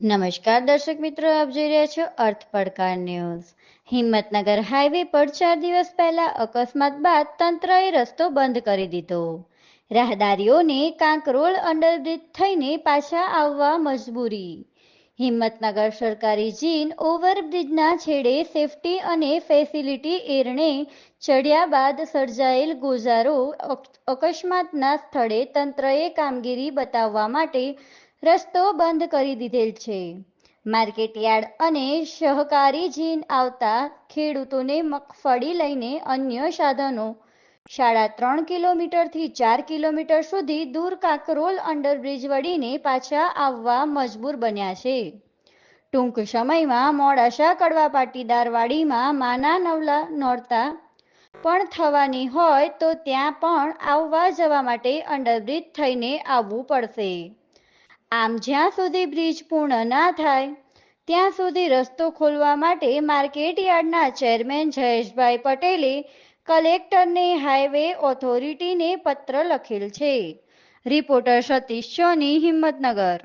નમસ્કાર દર્શક મિત્રો, આપ જોઈ રહ્યા છો અર્થ પડકાર ન્યૂઝ। હિંમતનગર હાઈવે પર 4 દિવસ પહેલા અકસ્માત બાદ તંત્રએ રસ્તો બંધ કરી દીધો। રાહદારીઓને કાંકરોલ અંડરબ્રિજ થઈને પાછા આવવા મજબૂરી। હિંમતનગર સરકારી જીન ઓવરબ્રિજના છેડે સેફટી અને ફેસિલિટી એરણે ચડ્યા બાદ સર્જાયેલ ગોઝારો અકસ્માતના સ્થળે તંત્રએ કામગીરી બતાવવા માટે રસ્તો બંધ કરી દીધેલ છે। માર્કેટયાર્ડ અને સહકારી જીન આવતા ખેડૂતોને મગફળી લઈને અન્ય સાધનો 3.5 કિલોમીટરથી 4 કિલોમીટર સુધી દૂર કાંકરોલ અંડરબ્રિજ વળીને પાછા આવવા મજબૂર બન્યા છે। ટૂંક સમયમાં મોડાસા કડવા પાટીદારવાડીમાં માના નવલા નોરતા પણ થવાની હોય તો ત્યાં પણ આવવા જવા માટે અંડરબ્રિજ થઈને આવવું પડશે। આમ જ્યાં સુધી બ્રિજ પૂર્ણ ના થાય ત્યાં સુધી રસ્તો ખોલવા માટે માર્કેટયાર્ડના ચેરમેન જયેશભાઈ પટેલે કલેક્ટરને હાઈવે ઓથોરિટીને પત્ર લખેલ છે। રિપોર્ટર સતીશ સોની, હિંમતનગર।